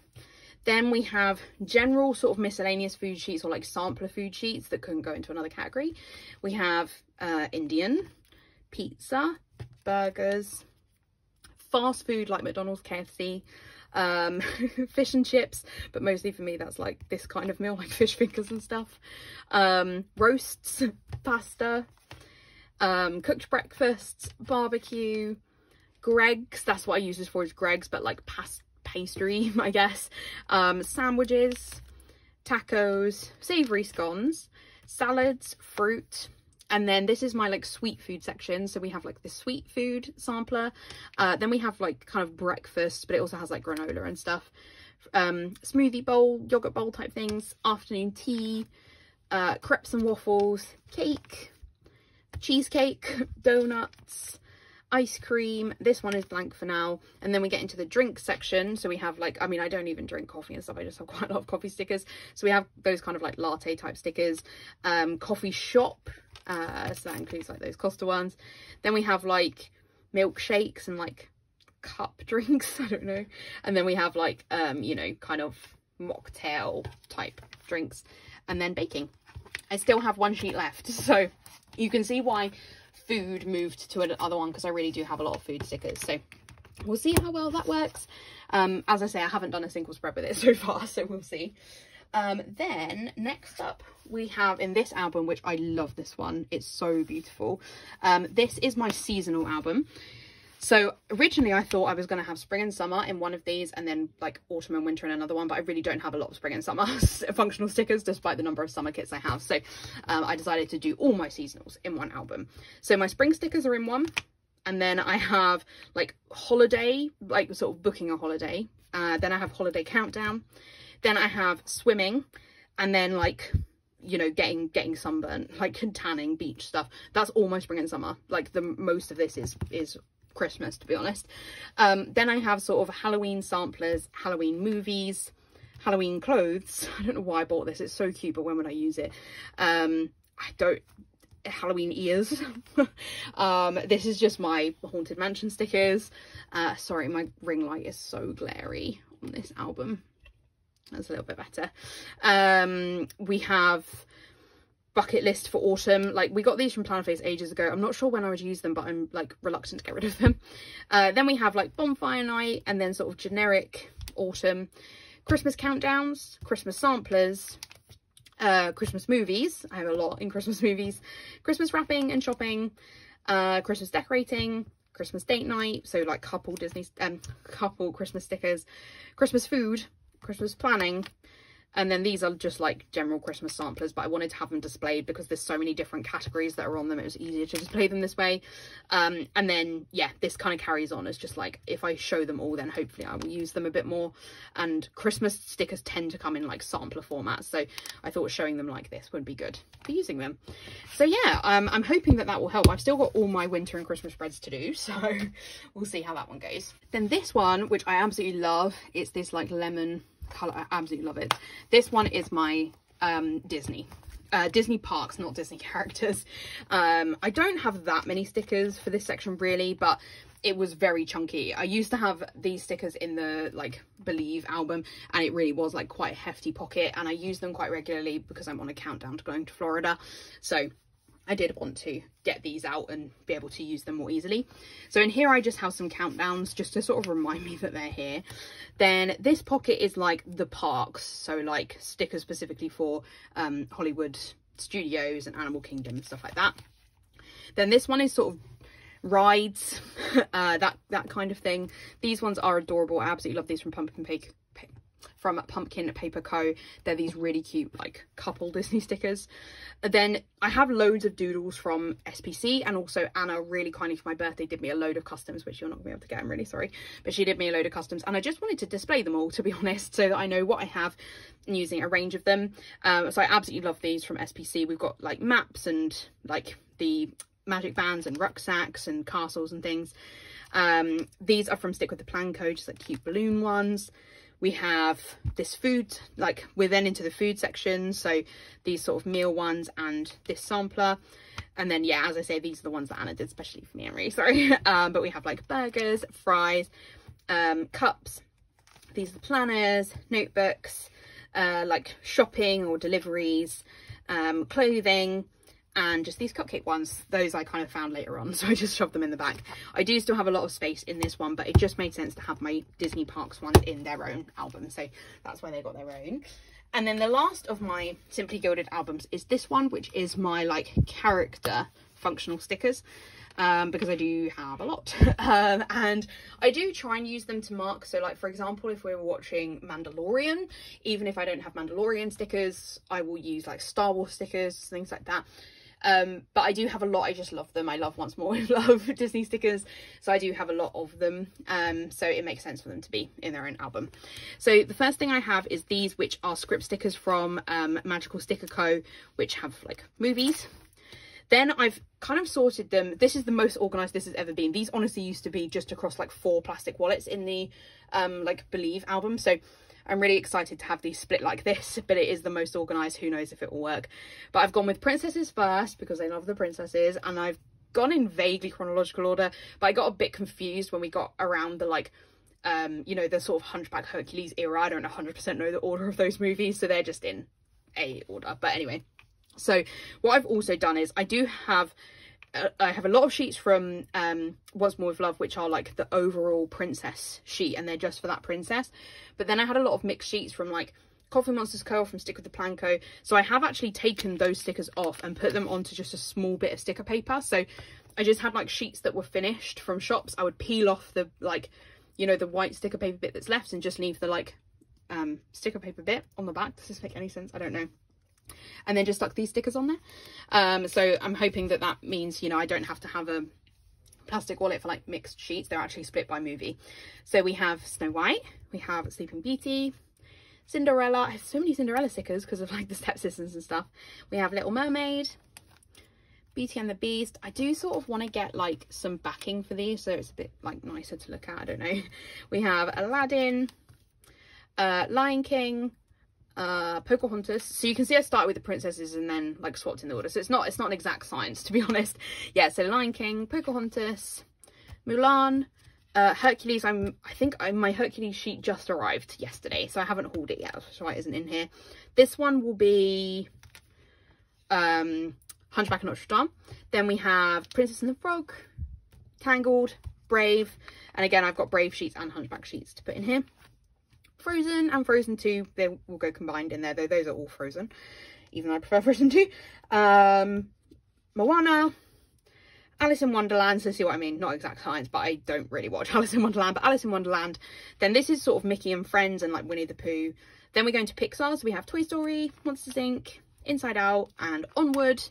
Then we have general sort of miscellaneous food sheets, or like sampler food sheets that couldn't go into another category. We have Indian, pizza, burgers, fast food like McDonald's, KFC, fish and chips, but mostly for me that's like this kind of meal, like fish fingers and stuff, roasts, pasta, cooked breakfasts, barbecue, Greggs, that's what I use this for, is Greggs, but like pastry, I guess, sandwiches, tacos, savoury scones, salads, fruit. And then this is my like sweet food section. So we have like the sweet food sampler. Then we have like kind of breakfast, but it also has like granola and stuff. Smoothie bowl, yogurt bowl type things, afternoon tea, crepes and waffles, cake, cheesecake, donuts, ice cream. This one is blank for now. And then we get into the drink section. So we have like, I mean, I don't even drink coffee and stuff, I just have quite a lot of coffee stickers. So we have those kind of like latte type stickers, coffee shop, so that includes like those Costa ones. Then we have like milkshakes and like cup drinks, I don't know. And then we have like you know, kind of mocktail type drinks. And then baking. I still have one sheet left, so you can see why food moved to another one, because I really do have a lot of food stickers. So we'll see how well that works. As I say, I haven't done a single spread with it so far, so we'll see. Then next up we have in this album, which I love this one, it's so beautiful. This is my seasonal album. So originally I thought I was going to have spring and summer in one of these, and then like autumn and winter in another one, but I really don't have a lot of spring and summer functional stickers despite the number of summer kits I have. So I decided to do all my seasonals in one album. So my spring stickers are in one, and then I have like holiday, like sort of booking a holiday. Then I have holiday countdown. Then I have swimming, and then like, you know, getting sunburnt, like tanning, beach stuff. That's all my spring and summer. Like the most of this is Christmas, to be honest. Then I have sort of Halloween samplers, Halloween movies, Halloween clothes. I don't know why I bought this, it's so cute, but when would I use it? Halloween ears. This is just my Haunted Mansion stickers. Sorry, my ring light is so glary on this album. That's a little bit better. We have bucket list for autumn. Like, we got these from Plannerface ages ago. I'm not sure when I would use them, but I'm like reluctant to get rid of them. Then we have like bonfire night, and then sort of generic autumn. Christmas countdowns, Christmas samplers, Christmas movies. I have a lot in Christmas movies. Christmas wrapping and shopping, Christmas decorating, Christmas date night, so like couple Christmas stickers, Christmas food, Christmas planning. And then these are just like general Christmas samplers, but I wanted to have them displayed because there's so many different categories that are on them. It was easier to display them this way. And then, yeah, this kind of carries on as just like, if I show them all, then hopefully I will use them a bit more. And Christmas stickers tend to come in like sampler formats. So I thought showing them like this would be good for using them. So yeah, I'm hoping that that will help. I've still got all my winter and Christmas spreads to do, so we'll see how that one goes. Then this one, which I absolutely love, it's this like lemon colour. I absolutely love it. This one is my Disney parks, not Disney characters. I don't have that many stickers for this section really, but it was very chunky. I used to have these stickers in the like Believe album, and it really was like quite a hefty pocket, and I use them quite regularly because I'm on a countdown to going to Florida, so I did want to get these out and be able to use them more easily. So in here I just have some countdowns just to sort of remind me that they're here. Then this pocket is like the parks, so like stickers specifically for Hollywood Studios and Animal Kingdom and stuff like that. Then this one is sort of rides, that kind of thing. These ones are adorable. I absolutely love these from Pumpkin Paper Co. They're these really cute like couple Disney stickers. Then I have loads of doodles from SPC, and also Anna really kindly for my birthday did me a load of customs, which you're not gonna be able to get, I'm really sorry, but she did me a load of customs, and I just wanted to display them all, to be honest, so that I know what I have and using a range of them. So I absolutely love these from SPC. We've got like maps and like the magic bands and rucksacks and castles and things. These are from Stick with the Plan Co, just like cute balloon ones. We have this food, like we're then into the food section, so these sort of meal ones and this sampler. And then, yeah, as I say, these are the ones that Anna did especially for me, Emery, sorry. But we have like burgers, fries, cups. These are the planners, notebooks, like shopping or deliveries, clothing, and just these cupcake ones. Those I kind of found later on, so I just shoved them in the bag. I do still have a lot of space in this one, but it just made sense to have my Disney Parks ones in their own album, so that's why they got their own. And then the last of my Simply Gilded albums is this one, which is my like character functional stickers, because I do have a lot. And I do try and use them to mark. So like, for example, if we were watching Mandalorian, even if I don't have Mandalorian stickers, I will use like Star Wars stickers, things like that. But I do have a lot. I just love them. I love Once More with Love Disney stickers, so I do have a lot of them, so it makes sense for them to be in their own album. So the first thing I have is these, which are script stickers from Magical Sticker Co, which have like movies. Then I've kind of sorted them. This is the most organized this has ever been. These honestly used to be just across like 4 plastic wallets in the like Believe album, so I'm really excited to have these split like this, but it is the most organised. Who knows if it will work. But I've gone with princesses first because I love the princesses, and I've gone in vaguely chronological order, but I got a bit confused when we got around the like, you know, the sort of Hunchback Hercules era. I don't 100% know the order of those movies, so they're just in a order. But anyway, so what I've also done is I have a lot of sheets from Once More with Love, which are like the overall princess sheet, and they're just for that princess. But then I had a lot of mixed sheets from like Coffee Monsters Co, from Stick with the Plan Co. So I have actually taken those stickers off and put them onto just a small bit of sticker paper. So I just had like sheets that were finished from shops. I would peel off the like, you know, the white sticker paper bit that's left and just leave the like sticker paper bit on the back. Does this make any sense? I don't know. And then just stuck these stickers on there. So I'm hoping that that means, you know, I don't have to have a plastic wallet for like mixed sheets. They're actually split by movie. So we have Snow White, we have Sleeping Beauty, Cinderella. I have so many Cinderella stickers because of like the stepsisters and stuff. We have Little Mermaid, Beauty and the Beast. I do sort of want to get like some backing for these, so it's a bit like nicer to look at. I don't know. We have Aladdin, Lion King, Pocahontas. So you can see I started with the princesses and then like swapped in the order, so it's not an exact science, to be honest. Yeah, so Lion King, Pocahontas, Mulan, Hercules. I think my Hercules sheet just arrived yesterday, so I haven't hauled it yet, so it isn't in here. This one will be Hunchback of Notre Dame. Then we have Princess and the Frog, Tangled, Brave, and again I've got Brave sheets and Hunchback sheets to put in here. Frozen and Frozen 2, they will go combined in there, though those are all Frozen, even though I prefer Frozen 2. Moana, Alice in Wonderland, so see what I mean, not exact science, but I don't really watch Alice in Wonderland, but Alice in Wonderland. Then this is sort of Mickey and Friends and like Winnie the Pooh. Then we go into Pixar, so we have Toy Story, Monsters Inc, Inside Out, and Onward.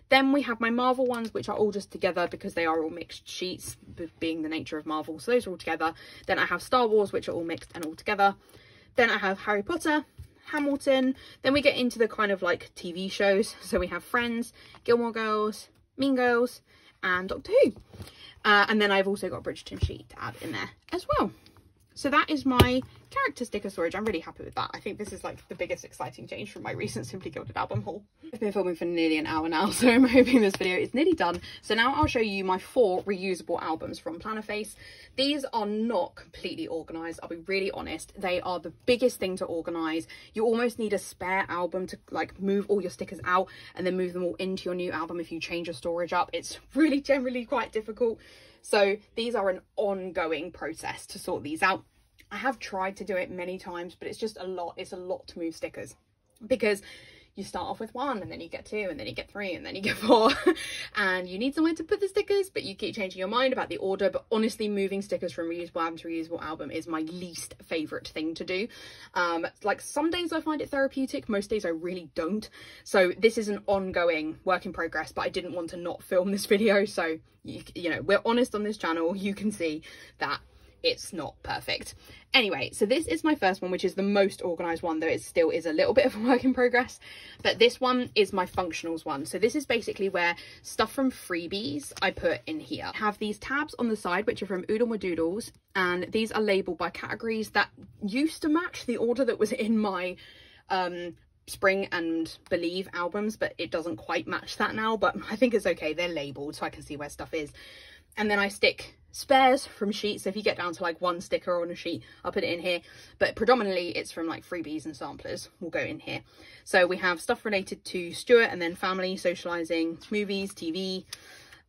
Then we have my Marvel ones, which are all just together because they are all mixed sheets, being the nature of Marvel. So those are all together. Then I have Star Wars, which are all mixed and all together. Then I have Harry Potter, Hamilton. Then we get into the kind of like TV shows. So we have Friends, Gilmore Girls, Mean Girls, and Doctor Who. And then I've also got a Bridgerton sheet to add in there as well. So that is my character sticker storage. I'm really happy with that. I think this is like the biggest exciting change from my recent Simply Gilded album haul. I've been filming for nearly an hour now, so I'm hoping this video is nearly done. So now I'll show you my 4 reusable albums from Plannerface. These are not completely organised, I'll be really honest. They are the biggest thing to organise. You almost need a spare album to like move all your stickers out and then move them all into your new album if you change your storage up. It's really generally quite difficult. So these are an ongoing process to sort these out. I have tried to do it many times, but it's just a lot. It's a lot to move stickers because you start off with 1 and then you get 2 and then you get 3 and then you get 4 and you need somewhere to put the stickers, but you keep changing your mind about the order. But honestly, moving stickers from reusable album to reusable album is my least favorite thing to do. Like some days I find it therapeutic, most days I really don't. So this is an ongoing work in progress, but I didn't want to not film this video. So you know, we're honest on this channel. You can see that it's not perfect. Anyway, so this is my first one, which is the most organized one, though it still is a little bit of a work in progress. But this one is my functionals one. So this is basically where stuff from freebies I put in here. I have these tabs on the side, which are from Oodle My Doodles, and these are labeled by categories that used to match the order that was in my Spring and Believe albums, but it doesn't quite match that now, but I think it's okay. They're labeled so I can see where stuff is. And then I stick spares from sheets. So if you get down to like one sticker on a sheet, I'll put it in here, but predominantly it's from like freebies and samplers will go in here. So we have stuff related to Stuart, and then family, socializing, movies, TV,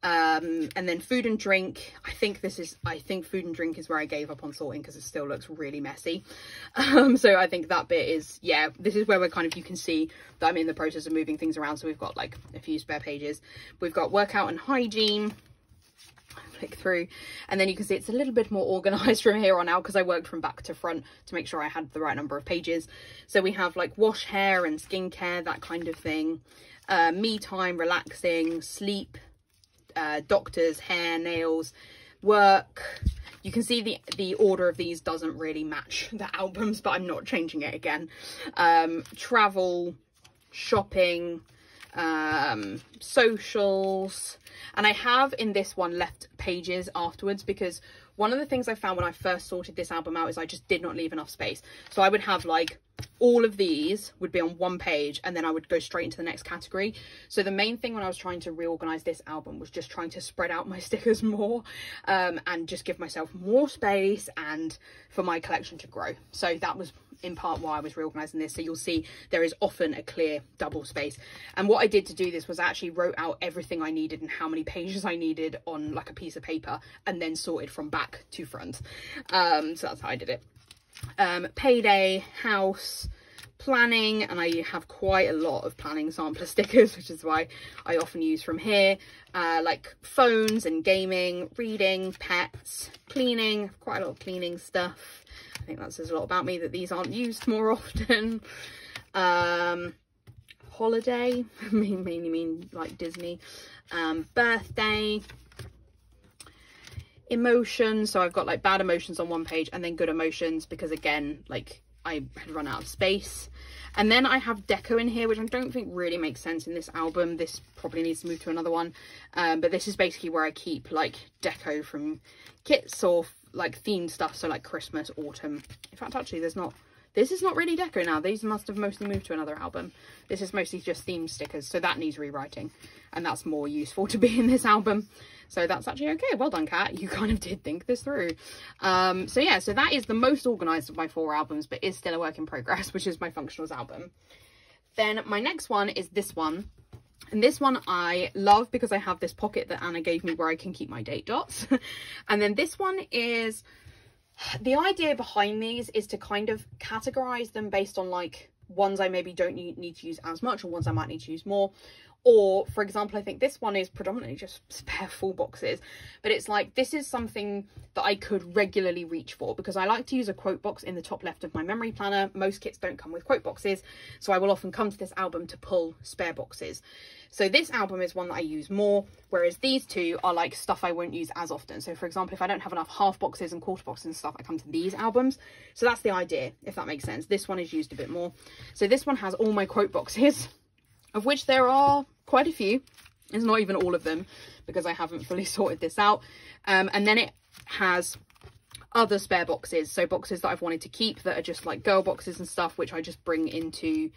and then food and drink. I think food and drink is where I gave up on sorting because it still looks really messy. So I think that bit is, yeah, this is where we're kind of, you can see that I'm in the process of moving things around. So we've got like a few spare pages. We've got workout and hygiene. Flick through, and then you can see it's a little bit more organized from here on out because I worked from back to front to make sure I had the right number of pages. So we have like wash, hair and skincare, that kind of thing, me time, relaxing, sleep, doctors, hair, nails, work. You can see the order of these doesn't really match the albums, but I'm not changing it again. Travel, shopping, socials, and I have in this one left pages afterwards, because one of the things I found when I first sorted this album out is I just did not leave enough space. So I would have like all of these would be on one page, and then I would go straight into the next category. So the main thing when I was trying to reorganize this album was just trying to spread out my stickers more, and just give myself more space and for my collection to grow. So that was in part why I was reorganizing this. So you'll see there is often a clear double space, and what I did to do this was I actually wrote out everything I needed and how many pages I needed on like a piece of paper, and then sorted from back to front. So that's how I did it. Payday, house, planning, and I have quite a lot of planning sampler stickers, which is why I often use from here. Like phones and gaming, reading, pets, cleaning, quite a lot of cleaning stuff. I think that says a lot about me that these aren't used more often. Holiday, mainly mean like Disney. Birthday, emotions, so I've got like bad emotions on one page, and then good emotions, because again, like I had run out of space. And then I have deco in here, which I don't think really makes sense in this album. This probably needs to move to another one, but this is basically where I keep like deco from kits or like themed stuff, so like Christmas, autumn. In fact, actually this is not really deco now. These must have mostly moved to another album. This is mostly just theme stickers, so that needs rewriting, and that's more useful to be in this album. So that's actually okay. Well done, Kat. You kind of did think this through. So yeah, so that is the most organised of my 4 albums, but is still a work in progress, which is my Functionals album. Then my next one is this one. And this one I love because I have this pocket that Anna gave me where I can keep my date dots. And then this one is, the idea behind these is to kind of categorize them based on like ones I maybe don't need to use as much, or ones I might need to use more. Or for example, I think this one is predominantly just spare full boxes, but it's like, this is something that I could regularly reach for, because I like to use a quote box in the top left of my memory planner. Most kits don't come with quote boxes, so I will often come to this album to pull spare boxes. So this album is one that I use more, whereas these two are like stuff I won't use as often. So for example, if I don't have enough half boxes and quarter boxes and stuff, I come to these albums. So that's the idea, if that makes sense. This one is used a bit more. So this one has all my quote boxes, of which there are quite a few. It's not even all of them because I haven't fully sorted this out. And then it has other spare boxes, so boxes that I've wanted to keep that are just like girl boxes and stuff, which I just bring into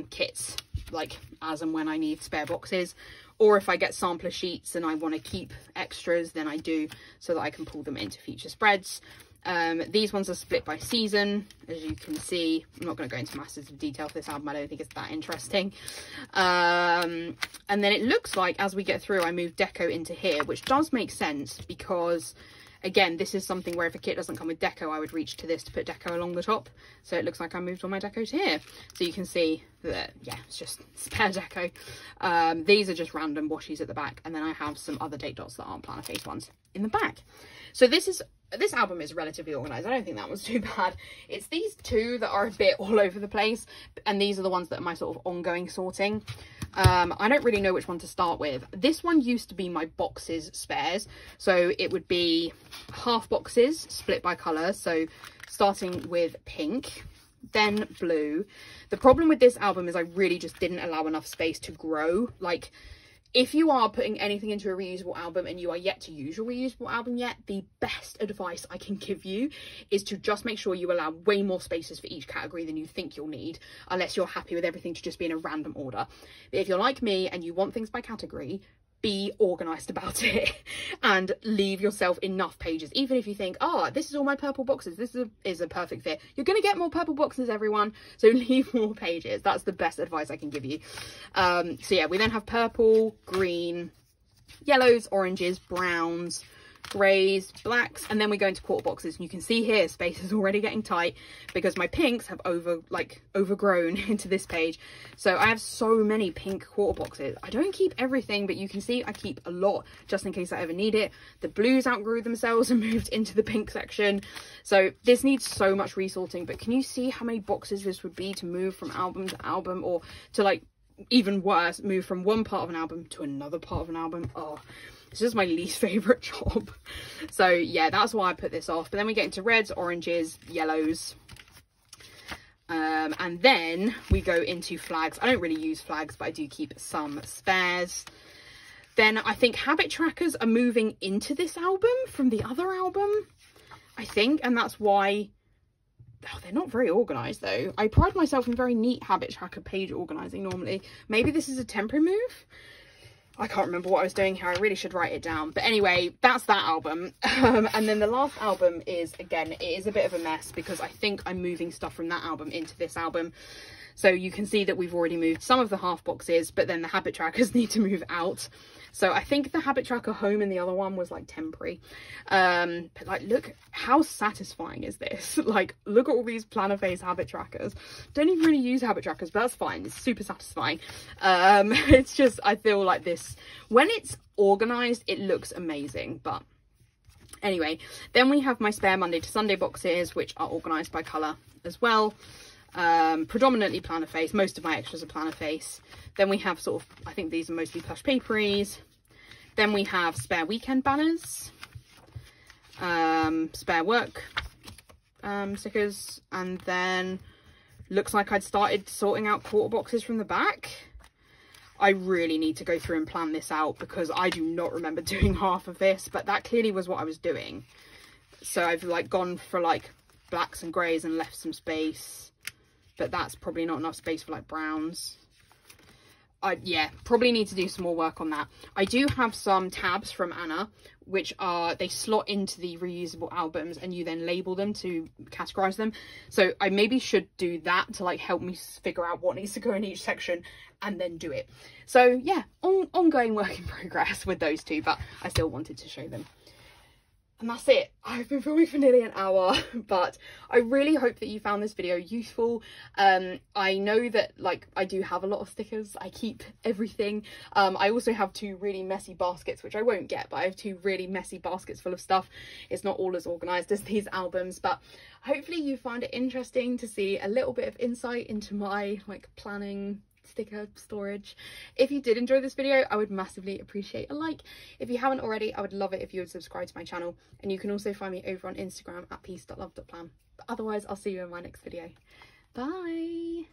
kits like as and when I need spare boxes. Or if I get sampler sheets and I want to keep extras, then I do, so that I can pull them into future spreads. These ones are split by season, as you can see. I'm not going to go into masses of detail for this album. I don't think it's that interesting. And then it looks like as we get through, I move deco into here, which does make sense because, again, this is something where if a kit doesn't come with deco, I would reach to this to put deco along the top. So it looks like I moved all my deco to here. So you can see that, yeah, it's just spare deco. These are just random washies at the back. And then I have some other date dots that aren't planner face ones in the back. So this album is relatively organised. I don't think that was too bad. It's these two that are a bit all over the place, and these are the ones that are my sort of ongoing sorting. I don't really know which one to start with. This one used to be my boxes spares, so it would be half boxes split by colour, so starting with pink, then blue. The problem with this album is I really just didn't allow enough space to grow. Like, if you are putting anything into a reusable album and you are yet to use your reusable album yet, the best advice I can give you is to just make sure you allow way more spaces for each category than you think you'll need, unless you're happy with everything to just be in a random order. But if you're like me and you want things by category, be organised about it and leave yourself enough pages. Even if you think, oh, this is all my purple boxes, this is a perfect fit, you're going to get more purple boxes, everyone, so leave more pages. That's the best advice I can give you. So yeah, we then have purple, green, yellows, oranges, browns, greys, blacks, and then we go into quarter boxes, and you can see here space is already getting tight because my pinks have overgrown into this page. So I have so many pink quarter boxes. I don't keep everything, but you can see I keep a lot just in case I ever need it. The blues outgrew themselves and moved into the pink section, so this needs so much resorting. But can you see how many boxes this would be to move from album to album, or to, like, even worse, move from one part of an album to another part of an album? Oh, it's just my least favourite job. So yeah, that's why I put this off. But then we get into reds, oranges, yellows. And then we go into flags. I don't really use flags, but I do keep some spares. Then I think habit trackers are moving into this album from the other album, I think. And that's why... Oh, they're not very organised though. I pride myself in very neat habit tracker page organising normally. Maybe this is a temporary move. I can't remember what I was doing here. I really should write it down. But anyway, that's that album. And then the last album is, again, it is a bit of a mess because I think I'm moving stuff from that album into this album. So you can see that we've already moved some of the half boxes, but then the habit trackers need to move out. So I think the habit tracker home in the other one was like temporary. But like, look, how satisfying is this? Like, look at all these planner face habit trackers. Don't even really use habit trackers, but that's fine. It's super satisfying. It's just, I feel like this, when it's organized, it looks amazing. But anyway, then we have my spare Monday to Sunday boxes, which are organized by color as well. Predominantly planner face. Most of my extras are planner face. Then we have sort of, I think these are mostly plush paperies. Then we have spare weekend banners, spare work stickers, and then looks like I'd started sorting out quarter boxes from the back. I really need to go through and plan this out because I do not remember doing half of this, but that clearly was what I was doing. So I've like gone for like blacks and greys and left some space, but that's probably not enough space for like browns. Yeah, probably need to do some more work on that. I do have some tabs from Anna, which are, they slot into the reusable albums and you then label them to categorize them. So I maybe should do that to like help me figure out what needs to go in each section and then do it. So yeah, ongoing work in progress with those two, but I still wanted to show them. And that's it. I've been filming for nearly an hour, but I really hope that you found this video useful. I know that like I do have a lot of stickers. I keep everything. I also have two really messy baskets, which I won't get, but I have two really messy baskets full of stuff. It's not all as organized as these albums, but hopefully you find it interesting to see a little bit of insight into my like planning sticker storage. If you did enjoy this video, I would massively appreciate a like. If you haven't already, I would love it if you would subscribe to my channel, and you can also find me over on Instagram at peace.love.plan. But otherwise, I'll see you in my next video. Bye.